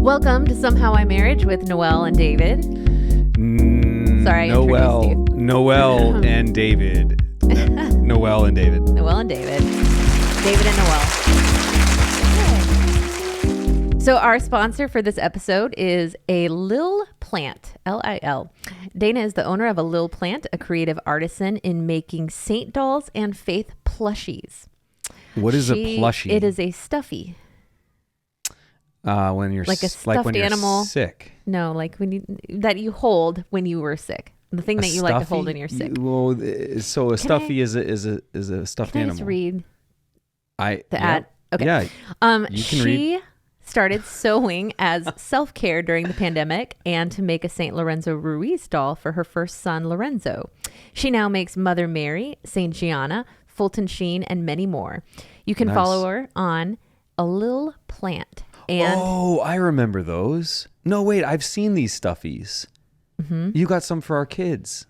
Welcome to Somehow I Marriage with Noelle and David. Sorry, I introduced you. Noelle and David. Noelle and David. Noelle and David. David and Noelle. Okay. So our sponsor for this episode is a Lil Plant, L-I-L. Dana is the owner of a Lil Plant, a creative artisan in making saint dolls and faith plushies. What is a plushie? It is a stuffy. When you're like a stuffed like when animal. You're sick. No, like that you hold when you were sick. The thing that you like to hold when you're sick. Well, so a stuffy is a stuffed animal. Can I just read the ad? Okay. Yeah. She started sewing as self-care during the pandemic and to make a St. Lorenzo Ruiz doll for her first son, Lorenzo. She now makes Mother Mary, St. Gianna, Fulton Sheen, and many more. You can follow her on A Lil Plant. And I remember those. No, wait, I've seen these stuffies. Mm-hmm. You got some for our kids.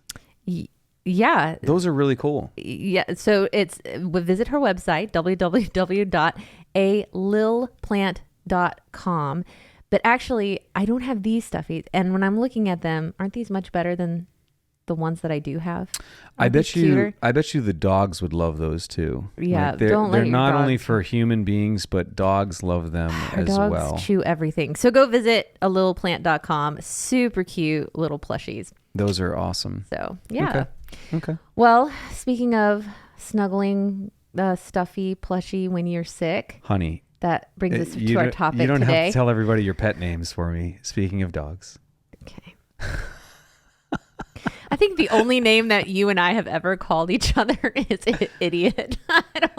Yeah. Those are really cool. Yeah. So visit her website, www.alilplant.com. But actually, I don't have these stuffies. And when I'm looking at them, aren't these much better than the ones that I do have? I bet you the dogs would love those too. Yeah, like they're not only for human beings, but dogs love them as well. Dogs chew everything. So go visit alilplant.com. Super cute little plushies. Those are awesome. So yeah. Okay. Well, speaking of snuggling stuffy plushie when you're sick, honey, that brings us to our topic today. You don't have to tell everybody your pet names for me. Speaking of dogs. Okay. I think the only name that you and I have ever called each other is idiot.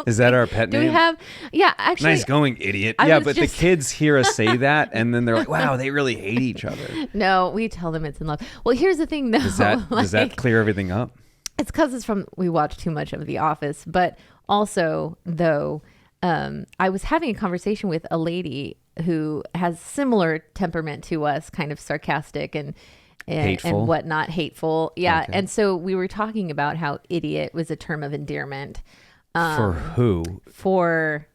Is that our pet name? Do we have? Yeah, actually. Nice going, idiot. Yeah, but the kids hear us say that, and then they're like, wow, they really hate each other. No, we tell them it's in love. Well, here's the thing, though. Does that clear everything up? It's because we watch too much of The Office. But also, though, I was having a conversation with a lady who has similar temperament to us, kind of sarcastic and whatnot, hateful. Yeah. Okay. And so we were talking about how idiot was a term of endearment. For who? For,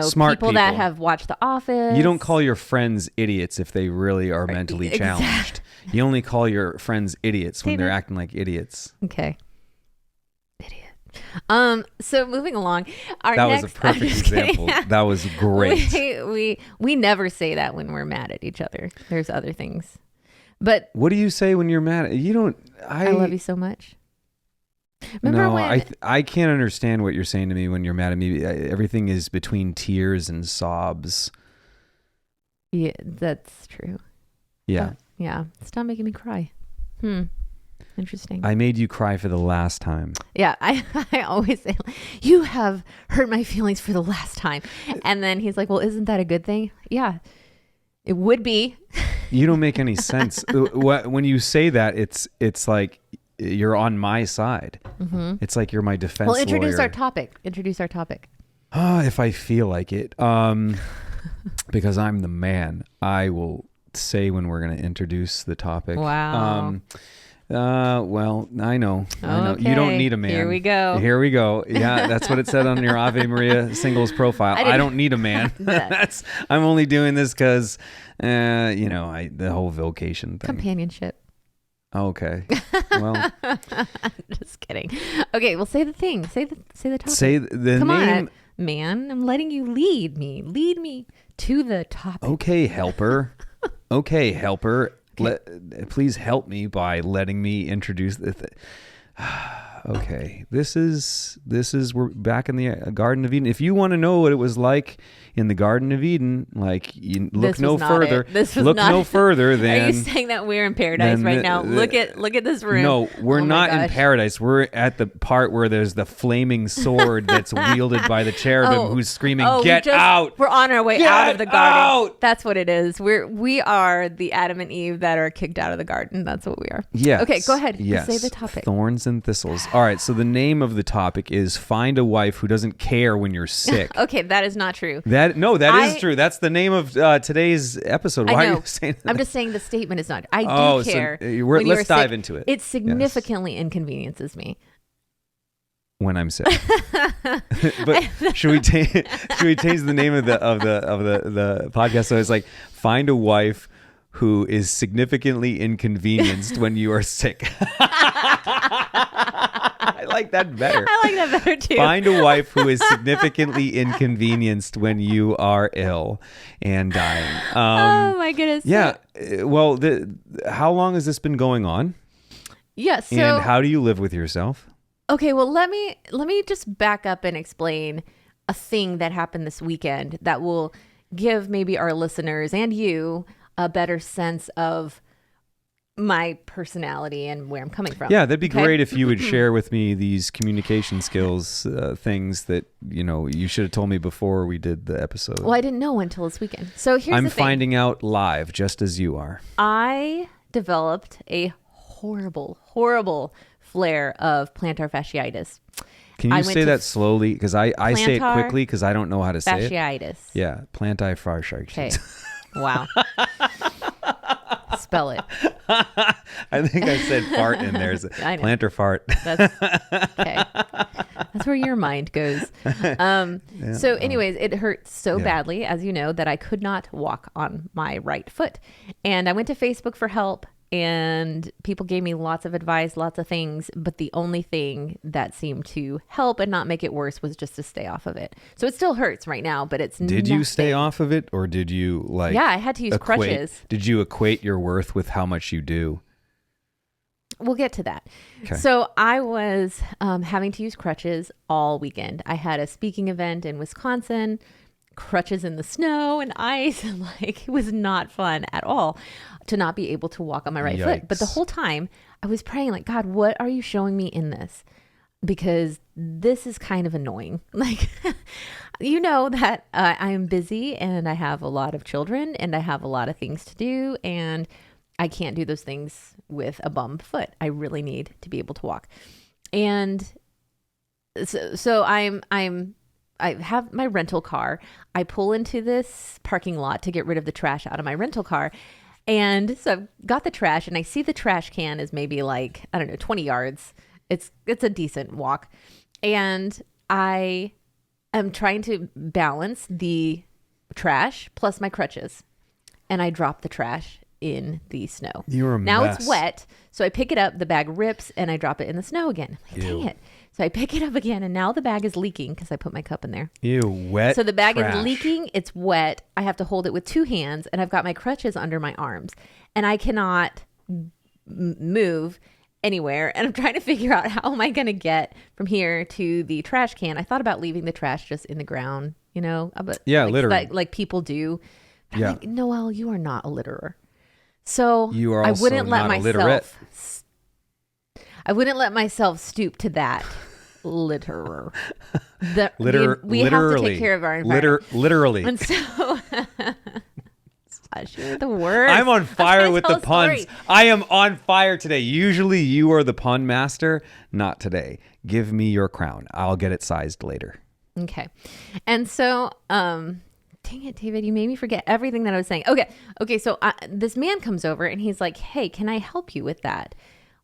smart people that have watched The Office. You don't call your friends idiots if they really are mentally challenged. You only call your friends idiots when they're acting like idiots. Okay. Idiot. So moving along, that was a perfect example. That was great. We never say that when we're mad at each other. There's other things. But what do you say when you're mad? You don't. I love you so much. Remember when I can't understand what you're saying to me when you're mad at me. Everything is between tears and sobs. Yeah, that's true. Yeah. Yeah. Stop making me cry. Interesting. I made you cry for the last time. Yeah. I always say, you have hurt my feelings for the last time. And then he's like, well, isn't that a good thing? Yeah, it would be. You don't make any sense. When you say that, it's like you're on my side. Mm-hmm. It's like you're my defense lawyer. Introduce our topic. If I feel like it. Because I'm the man, I will say when we're going to introduce the topic. Wow. Well, I know. You don't need a man. Here we go. Yeah, that's what it said on your Ave Maria singles profile. I don't need a man. I'm only doing this because, the whole vocation thing. Companionship. Okay. Well, just kidding. Okay. Well, say the thing. Say the topic. Say the Come name. On, man. I'm letting you lead me to the topic. Okay, helper. Please help me by letting me introduce the Okay, this is we're back in the Garden of Eden. If you want to know what it was like in the Garden of Eden, you look no further. No further than. Are you saying that we're in paradise right now? Look at this room. No, we're not in paradise. We're at the part where there's the flaming sword that's wielded by the cherubim who's screaming, "Get out!" We're on our way out of the garden. That's what it is. We are the Adam and Eve that are kicked out of the garden. That's what we are. Yes. Okay, go ahead. Yes. Say the topic. Thorns and thistles. All right. So the name of the topic is "Find a Wife Who Doesn't Care When You're Sick." Okay, that is not true. That is true. That's the name of today's episode. Why are you saying that? I'm just saying the statement is not. I do care. Let's dive into it. It significantly inconveniences me. when I'm sick. But should we change the name of the podcast? So it's like, find a wife who is significantly inconvenienced when you are sick. I like that better. I like that better too. Find a wife who is significantly inconvenienced when you are ill and dying. Oh my goodness. Yeah. Well, how long has this been going on? Yeah. So, and how do you live with yourself? Okay, well, let me just back up and explain a thing that happened this weekend that will give maybe our listeners and you a better sense of my personality and where I'm coming from. Yeah, that'd be great if you would share with me these communication skills, things that, you should have told me before we did the episode. Well, I didn't know until this weekend. So here's I'm the thing. finding out live, just as you are. I developed a horrible, horrible flare of plantar fasciitis. Can you say that slowly? Because I say it quickly because I don't know how to say it. Fasciitis. Yeah, plantar fasciitis. Okay. Wow. Spell it. I think I said fart in there. Plantar fart. That's okay. That's where your mind goes. So anyways, it hurt so badly, as you know, that I could not walk on my right foot. And I went to Facebook for help. And people gave me lots of advice, lots of things. But the only thing that seemed to help and not make it worse was just to stay off of it. So it still hurts right now, but it's Did you stay off of it, or did you Yeah, I had to use crutches. Did you equate your worth with how much you do? We'll get to that. Okay. So I was having to use crutches all weekend. I had a speaking event in Wisconsin, crutches in the snow and ice. It was not fun at all to not be able to walk on my right foot. But the whole time I was praying, like, God, what are you showing me in this? Because this is kind of annoying. You know that I am busy and I have a lot of children and I have a lot of things to do, and I can't do those things with a bum foot. I really need to be able to walk. And so I have my rental car. I pull into this parking lot to get rid of the trash out of my rental car. And so I've got the trash, and I see the trash can is maybe 20 yards. It's a decent walk. And I am trying to balance the trash plus my crutches. And I drop the trash in the snow. You're a now mess. It's wet. So I pick it up, the bag rips, and I drop it in the snow again. Dang it. So I pick it up again, and now the bag is leaking because I put my cup in there. Ew, wet. So the bag trash. is leaking. It's wet. I have to hold it with two hands, and I've got my crutches under my arms, and I cannot move anywhere. And I'm trying to figure out, how am I going to get from here to the trash can? I thought about leaving the trash just in the ground, but literally, like people do. But yeah. I'm like, Noelle, you are not a litterer. So you are also I wouldn't let not myself. illiterate. I wouldn't let myself stoop to that. Litterer. We have to take care of our environment. Literally. And so, gosh, you're the worst. I'm on fire with the puns. I am on fire today. Usually you are the pun master. Not today. Give me your crown. I'll get it sized later. Okay. And so, dang it, David, you made me forget everything that I was saying. Okay. So this man comes over and he's like, hey, can I help you with that?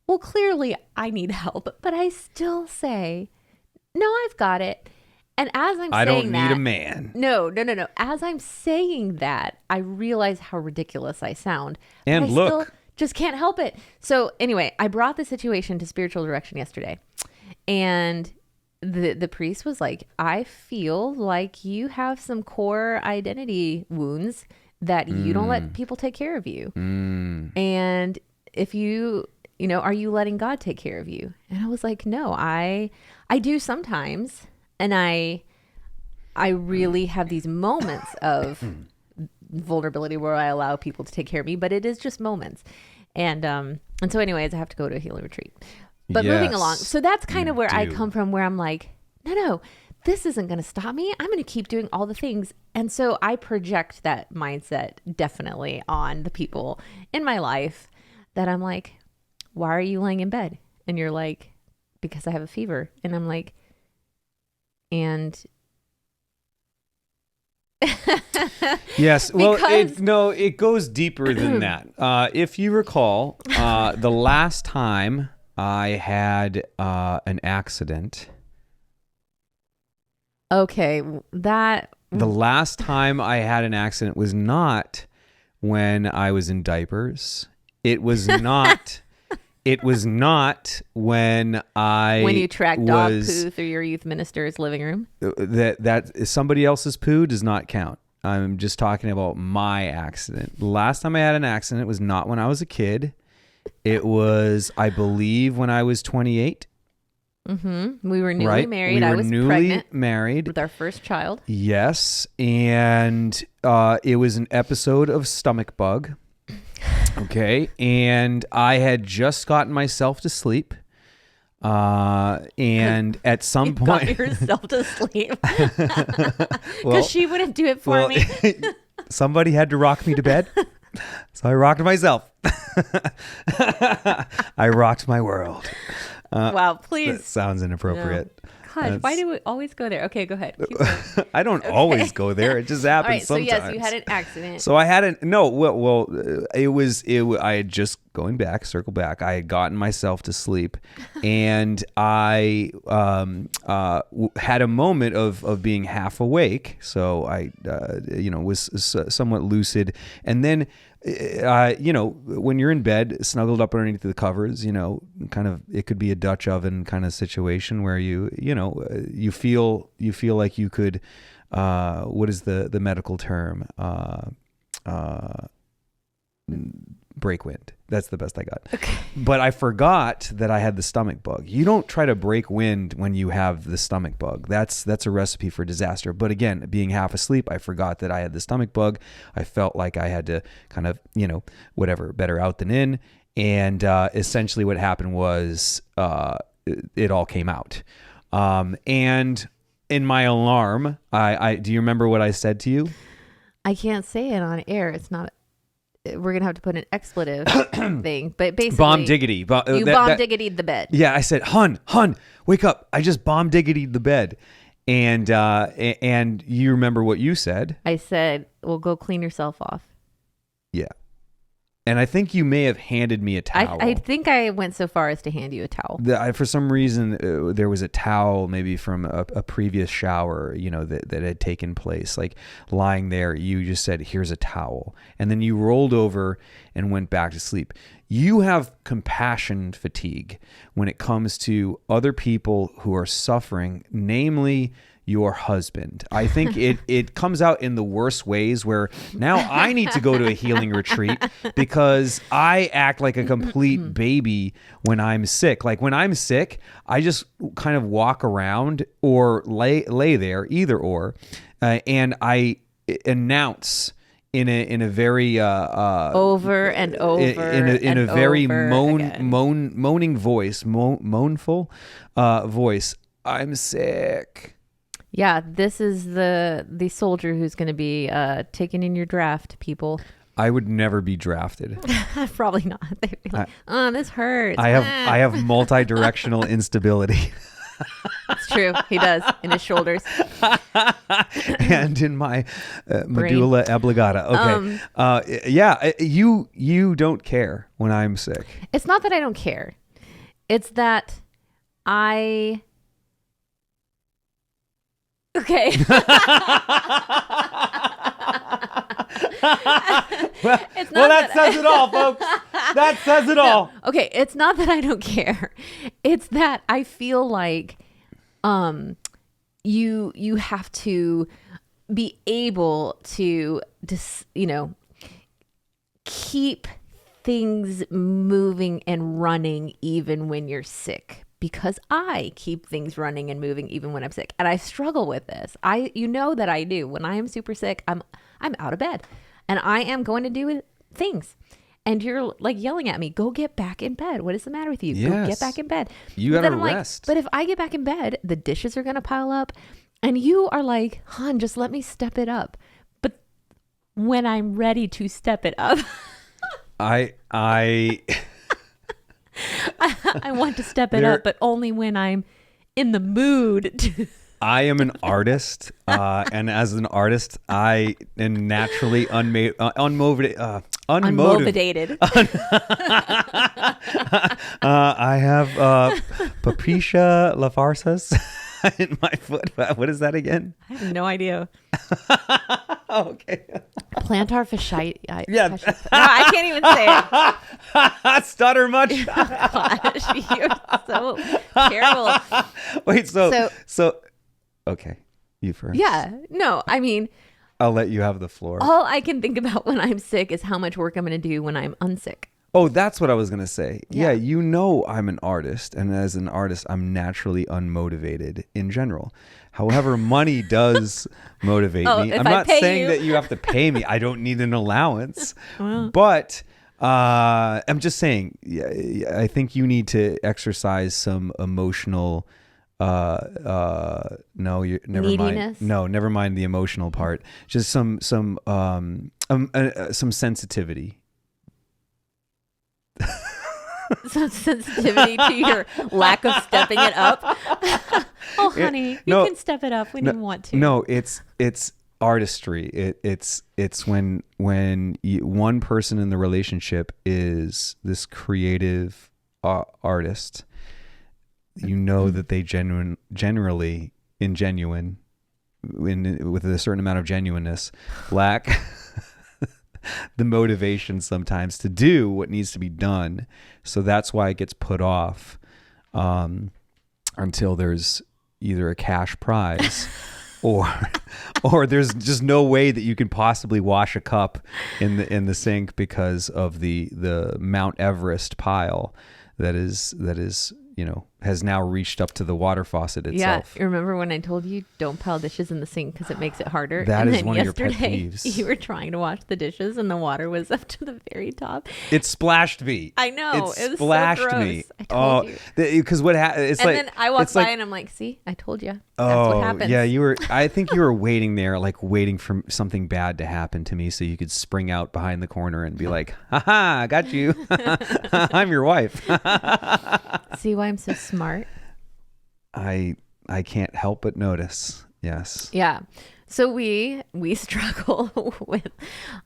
Well, clearly I need help, but I still say, no, I've got it. And as I'm saying that, I don't need a man. No. As I'm saying that, I realize how ridiculous I sound. And I still just can't help it. So anyway, I brought the situation to spiritual direction yesterday. And the priest was like, I feel like you have some core identity wounds that you don't let people take care of you. And if you are you letting God take care of you? And I was like, no, I do sometimes. And I really have these moments of vulnerability where I allow people to take care of me, but it is just moments. And so anyways, I have to go to a healing retreat. But moving along. So that's kind of where I come from, where I'm like, no, this isn't going to stop me. I'm going to keep doing all the things. And so I project that mindset definitely on the people in my life that I'm like, why are you laying in bed? And you're like, because I have a fever. And I'm like, and yes. Well, it goes deeper than that. If you recall, the last time I had an accident, Okay, that The last time I had an accident was not when I was in diapers. It was not. It was not when when you track dog poo through your youth minister's living room. That somebody else's poo does not count. I'm just talking about my accident. The last time I had an accident was not when I was a kid. It was, I believe, when I was 28. Mm-hmm. We were newly married. I was pregnant married with our first child. Yes, and it was an episode of stomach bug. Okay, and I had just gotten myself to sleep, and at some point, got yourself to sleep because she wouldn't do it for me. Somebody had to rock me to bed, so I rocked myself. I rocked my world. Wow, please. That sounds inappropriate. No. Gosh, why do we always go there? Okay, go ahead. Keep going. I don't always go there. It just happens sometimes. So yes, you had an accident. So I had I had just circle back. I had gotten myself to sleep, and I had a moment of being half awake. So I was somewhat lucid, and then when you're in bed, snuggled up underneath the covers, kind of, it could be a Dutch oven kind of situation where you feel like you could, what is the medical term? Break wind. That's the best I got. Okay. But I forgot that I had the stomach bug. You don't try to break wind when you have the stomach bug. That's a recipe for disaster. But again, being half asleep, I forgot that I had the stomach bug. I felt like I had to kind of, better out than in. And essentially what happened was it all came out. And in my alarm, I do you remember what I said to you? I can't say it on air. It's not... We're gonna have to put an expletive thing, but basically, bomb diggity. You bomb diggitied the bed. Yeah, I said, "Hun, wake up! I just bomb diggitied the bed," and you remember what you said? I said, "Well, go clean yourself off." Yeah, and I think you may have handed me a towel. I think I went so far as to hand you a towel. For some reason, there was a towel, maybe from a previous shower, that had taken place, like lying there. You just said, "Here's a towel," and then you rolled over and went back to sleep. You have compassion fatigue when it comes to other people who are suffering, namely your husband. I think it comes out in the worst ways, where now I need to go to a healing retreat because I act like a complete baby when I'm sick. Like when I'm sick, I just kind of walk around or lay there, either or, and I announce in a very over and over in a very moaning moanful voice. I'm sick. Yeah, this is the soldier who's going to be taken in your draft, people. I would never be drafted. Probably not. They'd be like, "Oh, this hurts." I have multi-directional instability. It's true. He does in his shoulders and in my medulla oblongata. Okay. You don't care when I'm sick. It's not that I don't care. It's that I. Okay. That says it all, folks. That says it all. Okay, it's not that I don't care. It's that I feel like you have to be able to keep things moving and running even when you're sick. Because I keep things running and moving even when I'm sick. And I struggle with this. You know that I do. When I am super sick, I'm out of bed. And I am going to do things. And you're like yelling at me, "Go get back in bed. What is the matter with you? Yes. Go get back in bed." You got to rest. But if I get back in bed, the dishes are going to pile up. And you are like, "Hon, just let me step it up." But when I'm ready to step it up... I want to step it up, but only when I'm in the mood. I am an artist, and as an artist, I am naturally unmotivated. I have Patricia Lafarsas. in my foot. What is that again? I have no idea. Okay. Plantar fasciitis. Yeah. No, I can't even say it. Stutter much? Gosh, you're so terrible. Wait, so okay. You first. Yeah. No, I mean, I'll let you have the floor. all I can think about when I'm sick is how much work I'm going to do when I'm unsick. Oh, that's what I was going to say. Yeah. Yeah, I'm an artist. And as an artist, I'm naturally unmotivated in general. However, money does motivate me. if I'm I not pay saying you. that you have to pay me. I don't need an allowance. Well. But I'm just saying, I think you need to exercise some emotional... no, you never Neediness? mind. No, never mind the emotional part. Just some sensitivity. Some sensitivity to your lack of stepping it up. Oh, honey, you can step it up. We didn't want to. No, it's artistry. It's when one person in the relationship is this creative artist. You know that they generally with a certain amount of genuineness lack the motivation sometimes to do what needs to be done. So that's why it gets put off until there's either a cash prize or there's just no way that you can possibly wash a cup in the sink because of the Mount Everest pile that is has now reached up to the water faucet itself. Yeah, remember when I told you don't pile dishes in the sink because it makes it harder? That and is then one of your pet yesterday, peeves. You were trying to wash the dishes and the water was up to the very top. It splashed me. I know. It was splashed so gross. me. I told you. Because what happened? It's And like, then I walked by and I'm like, see, I told you. That's what happens. Yeah, I think you were waiting there, like waiting for something bad to happen to me so you could spring out behind the corner and be like, haha, I got you. I'm your wife. See why I'm so smart? I can't help but notice. Yes. Yeah. So we struggle with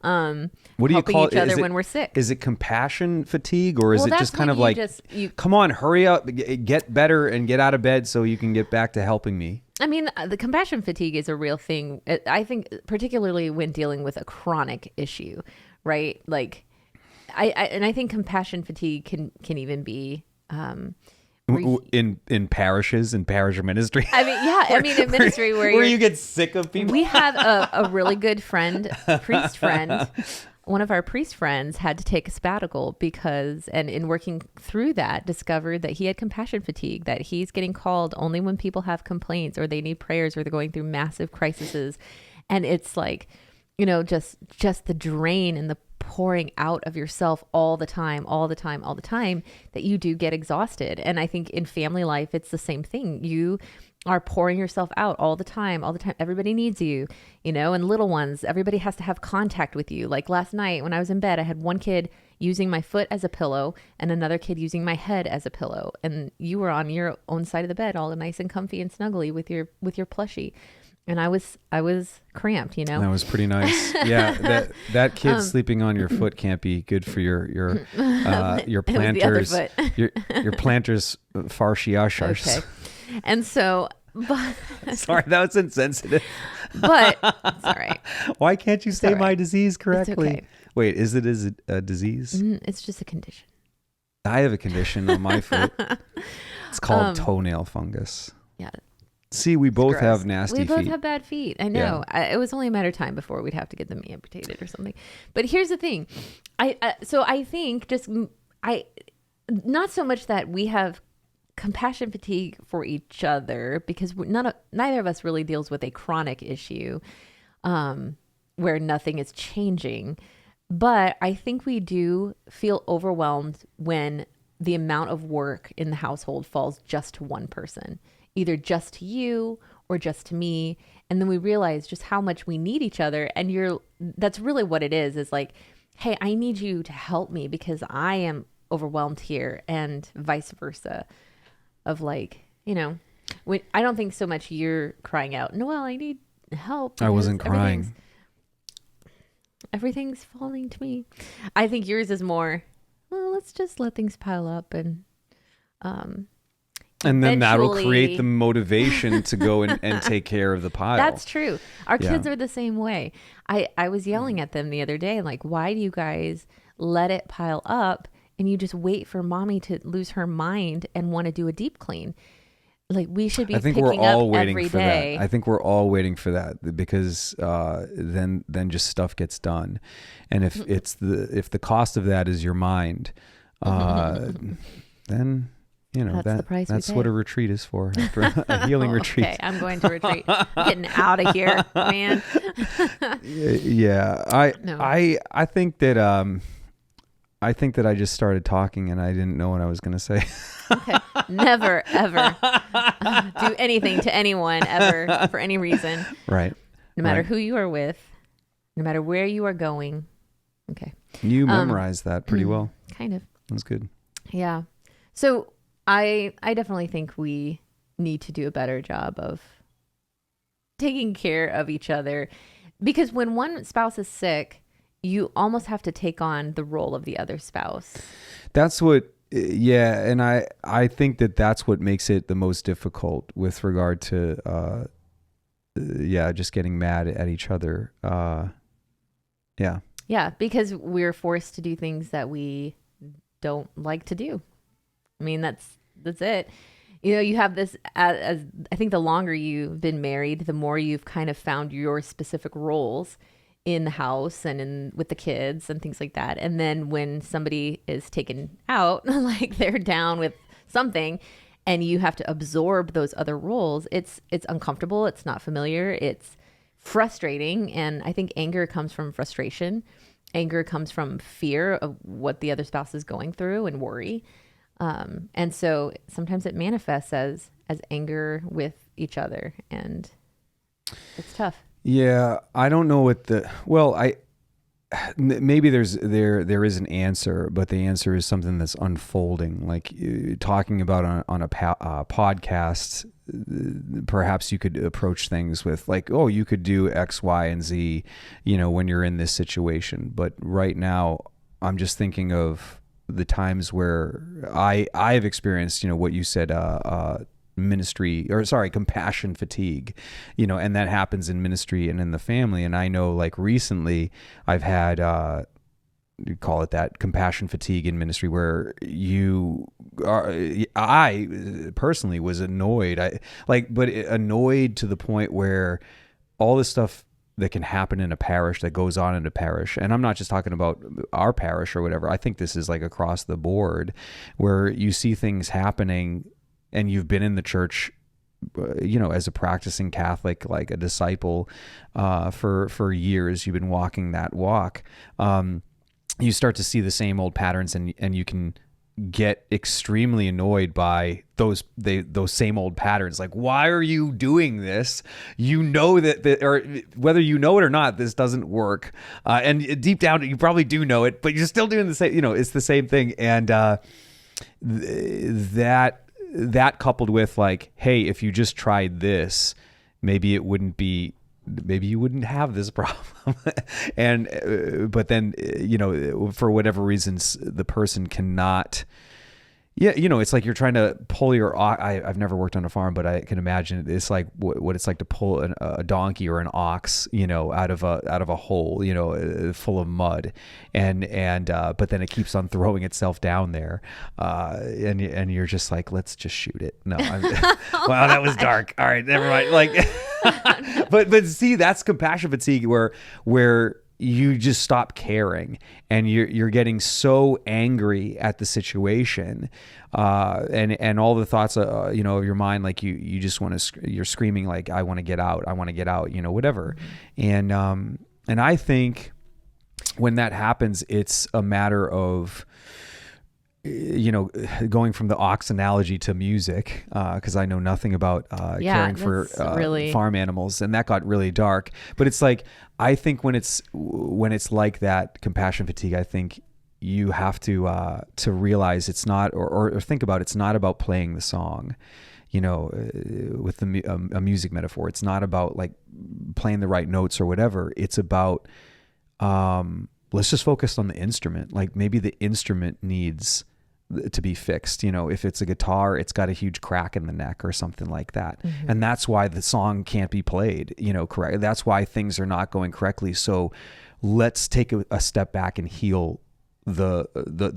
what do you helping call each other when we're sick. Is it compassion fatigue, or is it that's just kind when of like, you come on, hurry up, get better and get out of bed so you can get back to helping me? I mean, the compassion fatigue is a real thing. I think particularly when dealing with a chronic issue, right? Like I think compassion fatigue can even be in parishes, in parish ministry. I mean, yeah. I mean, in ministry where you get sick of people. We have a really good friend, priest friend. One of our priest friends had to take a sabbatical because, and in working through that, discovered that he had compassion fatigue, that he's getting called only when people have complaints or they need prayers or they're going through massive crises. And it's like, just the drain and the pouring out of yourself all the time, that you do get exhausted. And I think in family life, it's the same thing. You are pouring yourself out all the time. Everybody needs you, and little ones, everybody has to have contact with you. Like last night when I was in bed, I had one kid using my foot as a pillow and another kid using my head as a pillow. And you were on your own side of the bed, all nice and comfy and snuggly with your plushie. And I was cramped, That was pretty nice. Yeah, that kid sleeping on your foot can't be good for your planters. your planters fasciitis. Okay. And so, sorry, that was insensitive. But it's all right. Why can't you say my disease correctly? It's okay. Wait, is it a disease? It's just a condition. I have a condition on my foot. It's called toenail fungus. Yeah. See, we both have nasty feet. We both have bad feet. I know. Yeah. It was only a matter of time before we'd have to get them amputated or something. But here's the thing. I think not so much that we have compassion fatigue for each other, because neither of us really deals with a chronic issue where nothing is changing. But I think we do feel overwhelmed when the amount of work in the household falls just to one person, either just to you or just to me. And then we realize just how much we need each other. And that's really what it is like, hey, I need you to help me because I am overwhelmed here, and vice versa. Of like, I don't think so much you're crying out, Noelle, I need help. I wasn't crying. Everything's falling to me. I think yours is more, well, let's just let things pile up and, And then that'll eventually- create the motivation to go and take care of the pile. That's true. Our Yeah. kids are the same way. I was yelling at them the other day, like, why do you guys let it pile up and you just wait for mommy to lose her mind and want to do a deep clean? Like, we should be I think picking we're all up waiting every for day. that. I think we're all waiting for that because then just stuff gets done, and if the cost of that is your mind, then That's the price we that's pay. what a retreat is for. A healing retreat. Okay, I'm going to retreat. I'm getting out of here, man. Yeah, No. I think that I just started talking and I didn't know what I was going to say. Okay. Never, ever do anything to anyone ever for any reason. Right. No matter Right. who you are with, no matter where you are going. Okay. You memorized that pretty well. Kind of. That's good. Yeah. So I definitely think we need to do a better job of taking care of each other, because when one spouse is sick, you almost have to take on the role of the other spouse. That's what, yeah, and I think that's what makes it the most difficult with regard to, just getting mad at each other. Yeah. Yeah, because we're forced to do things that we don't like to do. I mean, that's it. You have this, as I think the longer you've been married, the more you've kind of found your specific roles in the house and with the kids and things like that. And then when somebody is taken out, like they're down with something, and you have to absorb those other roles, it's uncomfortable. It's not familiar. It's frustrating. And I think anger comes from frustration. Anger comes from fear of what the other spouse is going through and worry. And so sometimes it manifests as anger with each other, and it's tough. Yeah, I don't know what maybe there is an answer, but the answer is something that's unfolding. Like talking about on a podcast, perhaps you could approach things with like, oh, you could do X, Y, and Z, when you're in this situation. But right now, I'm just thinking of the times where I've experienced, what you said, compassion fatigue, and that happens in ministry and in the family. And I know, like, recently I've had, you call it that, compassion fatigue in ministry, where I personally was annoyed. But annoyed to the point where all this stuff that can happen in a parish, that goes on in a parish. And I'm not just talking about our parish or whatever. I think this is like across the board, where you see things happening and you've been in the church, as a practicing Catholic, like a disciple, for years. You've been walking that walk. You start to see the same old patterns, and you can get extremely annoyed by those same old patterns. Like, why are you doing this? You know that or whether you know it or not, this doesn't work. And deep down, you probably do know it, but you're still doing the same. It's the same thing. And that coupled with like, hey, if you just tried this, maybe you wouldn't have this problem. And but then for whatever reasons, the person cannot. Yeah, it's like you're trying to pull your. I've never worked on a farm, but I can imagine it's like what it's like to pull a donkey or an ox, out of a hole, full of mud, and but then it keeps on throwing itself down there, and you're just like, let's just shoot it. No, wow, that was dark. All right, never mind. Like, but see, that's compassion fatigue, where you just stop caring, and you're getting so angry at the situation, and all the thoughts of your mind, like you just want to, you're screaming like, I want to get out, whatever. Mm-hmm. And I think when that happens, it's a matter of going from the ox analogy to music, because I know nothing about caring for farm animals, and that got really dark. But it's like, I think when it's like that, compassion fatigue, I think you have to realize it's not, or think about, it's not about playing the song. With a music metaphor, it's not about like playing the right notes or whatever. It's about let's just focus on the instrument. Like, maybe the instrument needs to be fixed. If it's a guitar, it's got a huge crack in the neck or something like that. Mm-hmm. And that's why the song can't be played, correct. That's why things are not going correctly. So let's take a step back and heal the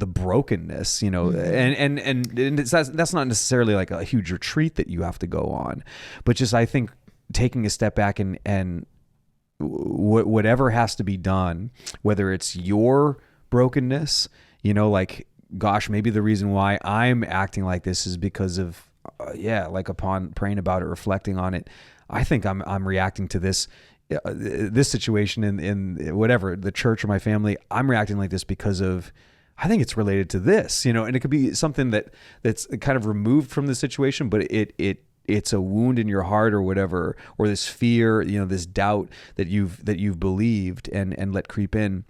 brokenness, mm-hmm. and that's not necessarily like a huge retreat that you have to go on, but just, I think taking a step back and whatever has to be done, whether it's your brokenness, like, gosh, maybe the reason why I'm acting like this is because of, like upon praying about it, reflecting on it, I think I'm reacting to this situation in whatever, the church or my family. I'm reacting like this because of, I think it's related to this, and it could be something that's kind of removed from the situation, but it's a wound in your heart or whatever, or this fear, this doubt that you've believed and let creep in.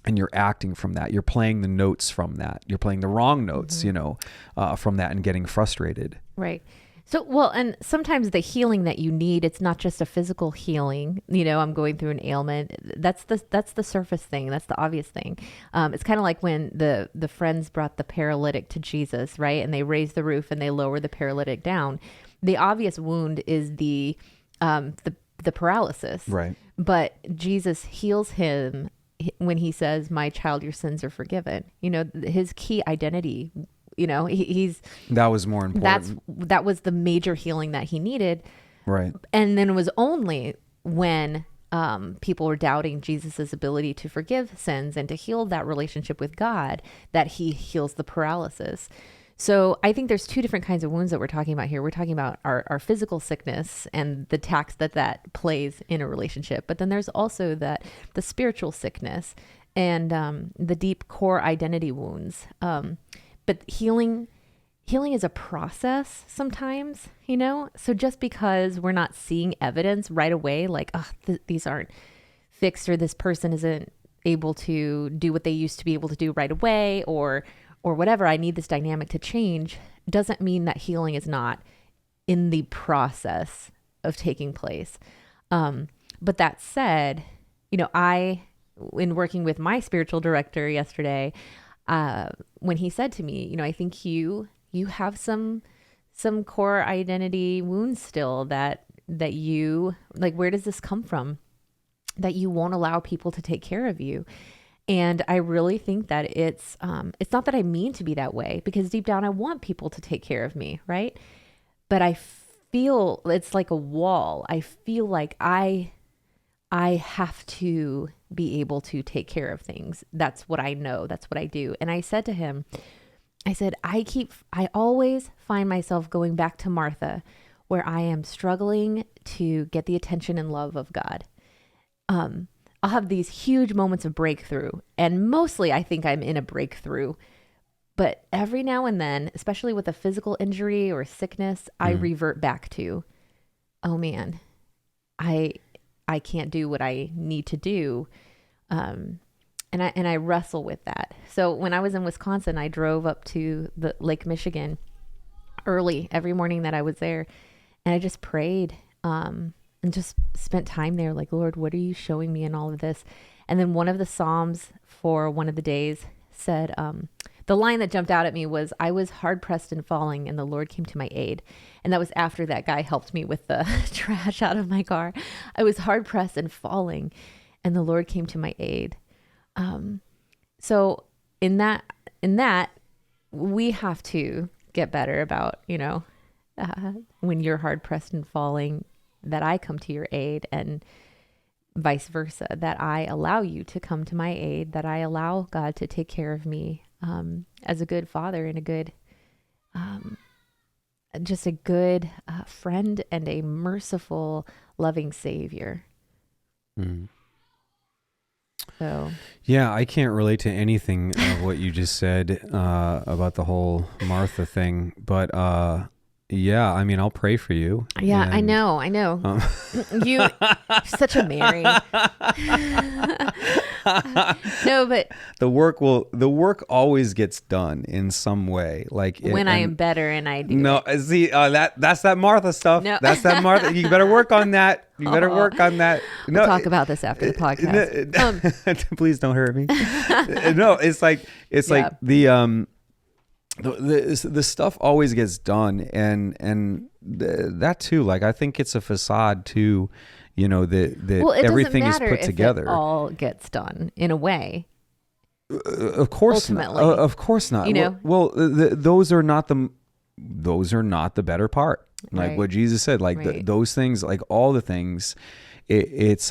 And you're acting from that. You're playing the notes from that. You're playing the wrong notes, mm-hmm. From that, and getting frustrated. Right. So, well, and sometimes the healing that you need, it's not just a physical healing. I'm going through an ailment. That's the surface thing. That's the obvious thing. It's kind of like when the friends brought the paralytic to Jesus, right? And they raised the roof and they lowered the paralytic down. The obvious wound is the paralysis. Right. But Jesus heals him when he says, "My child, your sins are forgiven." His key identity, he's that was more important. That was the major healing that he needed. Right. And then it was only when people were doubting Jesus's ability to forgive sins and to heal that relationship with God that he heals the paralysis. So I think there's two different kinds of wounds that we're talking about here. We're talking about our physical sickness and the tax that plays in a relationship. But then there's also the spiritual sickness and the deep core identity wounds. But healing is a process sometimes, So just because we're not seeing evidence right away, like, these aren't fixed, or this person isn't able to do what they used to be able to do right away, or whatever, I need this dynamic to change, doesn't mean that healing is not in the process of taking place. But that said, in working with my spiritual director yesterday, when he said to me, I think you have some core identity wounds still that you, like, where does this come from? That you won't allow people to take care of you. And I really think that it's not that I mean to be that way, because deep down I want people to take care of me, right? But I feel it's like a wall. I feel like I have to be able to take care of things. That's what I know. That's what I do. And I said to him, I always find myself going back to Martha, where I am struggling to get the attention and love of God. I'll have these huge moments of breakthrough, and mostly I think I'm in a breakthrough. But every now and then, especially with a physical injury or sickness, I revert back to, oh man, I can't do what I need to do. And I wrestle with that. So when I was in Wisconsin, I drove up to the Lake Michigan early every morning that I was there, and I just prayed, and just spent time there, like, Lord, what are you showing me in all of this? And then one of the Psalms for one of the days said, the line that jumped out at me was, I was hard pressed and falling, and the Lord came to my aid. And that was after that guy helped me with the trash out of my car. I was hard pressed and falling, and the Lord came to my aid. So in that, we have to get better about, when you're hard pressed and falling, that I come to your aid, and vice versa, that I allow you to come to my aid, that I allow God to take care of me, as a good father and a good, just a good friend and a merciful, loving Savior. Mm. So yeah, I can't relate to anything of what you just said about the whole Martha thing, but yeah, I mean, I'll pray for you. Yeah, and, I know. You're such a Mary. No, but the work always gets done in some way. Like when I am better and I do. No, it. See, that's that Martha stuff. No. That's that Martha. You better work on that. You better work on that. No, we'll talk about this after the podcast. Please don't hurt me. No, it's like the the stuff always gets done, and that too. Like, I think it's a facade too. You know, that everything is put together. It all gets done in a way. Of course Ultimately. not. Of course not. You know? Well, those are not the better part. Like Right. what Jesus said. Like Right. those things, like all the things, it's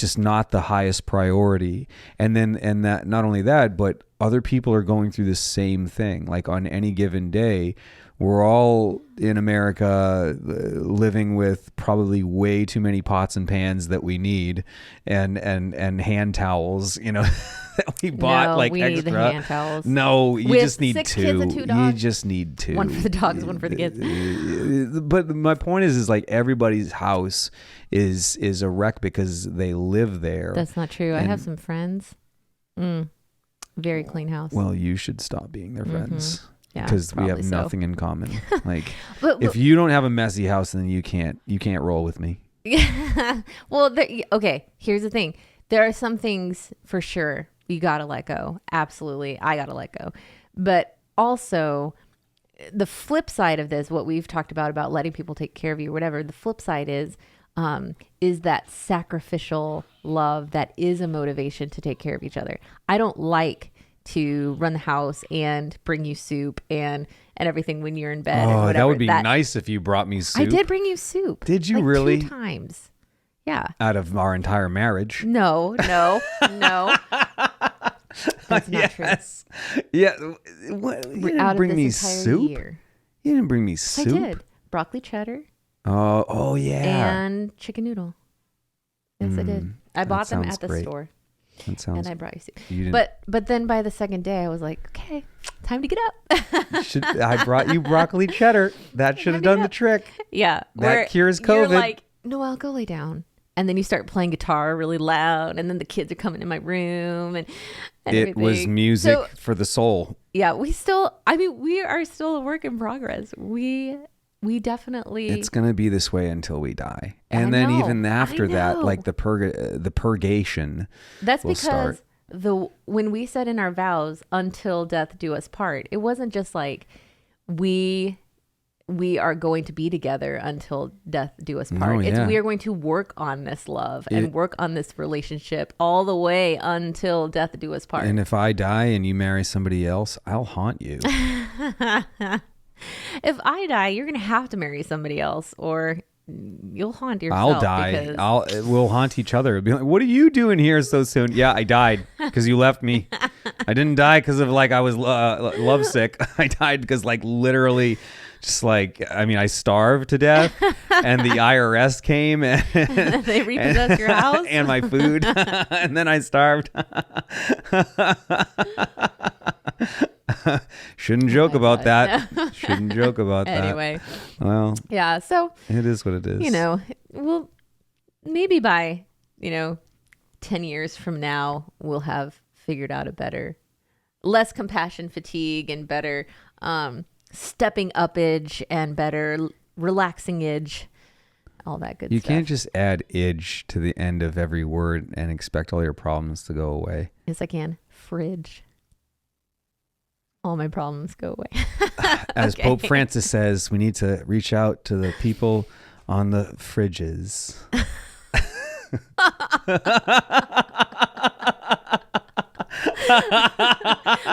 just not the highest priority. And that not only that, but other people are going through the same thing. Like on any given day, we're all in America living with probably way too many pots and pans that we need, and hand towels, you know, that we bought No, we extra. need the hand towels. No, you With just need 6 two. kids and 2 You dogs. just need two. One for the dogs, one for the kids. But my point is like everybody's house is a wreck because they live there. That's not true. I have some friends. Very clean house. Well, you should stop being their friends. Yeah, because we have probably so. nothing in common. Like, But if you don't have a messy house, then you can't roll with me. well, okay. Here's the thing. There are some things for sure you gotta let go. Absolutely, I gotta let go. But also, the flip side of this, what we've talked about letting people take care of you, or whatever. The flip side is that sacrificial love that is a motivation to take care of each other. I don't like to run the house and bring you soup and everything when you're in bed. Oh, or that would be whatever. nice if you brought me soup. I did bring you soup. Did you like really? 2 times. Yeah. Out of our entire marriage. No. That's not true. Yeah. What, you didn't Out bring of me this entire soup? year. You didn't bring me I soup? did. Broccoli cheddar Oh yeah. and chicken noodle. Yes, I did. I bought them at the great. store. That sounds. And I brought you soup. You didn't- But then by the second day, I was like, okay, time to get up. I brought you broccoli cheddar. That should have done the trick. Yeah. That cures You're COVID. like, Noelle, go lay down. And then you start playing guitar really loud. And then the kids are coming in my room. And It was everything. music So, for the soul. yeah, we are still a work in progress. We definitely. It's gonna be this way until we die, I and then know, even after I that, know. like the purgation. That's will because start. when we said in our vows, until death do us part, it wasn't just like we are going to be together until death do us part. No, It's yeah. we are going to work on this love and work on this relationship all the way until death do us part. And if I die and you marry somebody else, I'll haunt you. If I die, you're going to have to marry somebody else, or you'll haunt yourself. I'll die. because- We'll haunt each other. Be like, what are you doing here so soon? Yeah, I died because you left me. I didn't die because of like I was lovesick. I died because like literally, just like I starved to death, and the IRS came and they repossess your house and my food, and then I starved. Shouldn't joke about that. Shouldn't joke about that. Anyway, Well, yeah. So it is what it is. Well, maybe by 10 years from now, we'll have figured out a better, less compassion fatigue and better stepping up-age and better relaxing-age, all that good You stuff. can't just add "idge" to the end of every word and expect all your problems to go away. Yes, I can. Fridge. All my problems go away. As Okay. Pope Francis says, we need to reach out to the people on the fridges.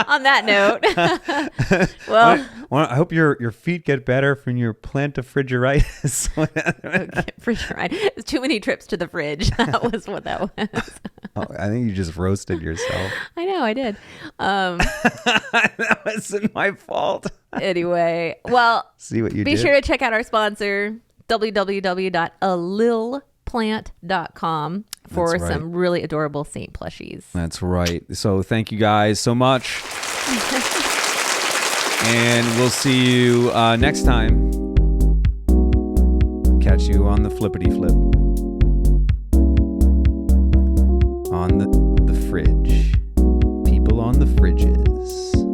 On that note, well, Well, I hope your feet get better from your plantifrigeritis. okay, fridge ride. It's too many trips to the fridge. That was what that was. Oh, I think you just roasted yourself. I know, I did. That wasn't my fault. Anyway, well, See what you be did? sure to check out our sponsor, www.alilplant.com, for That's right. some really adorable Saint plushies. That's right. So thank you guys so much. And we'll see you next time. Catch you on the flippity flip. On the fridge. People on the fridges.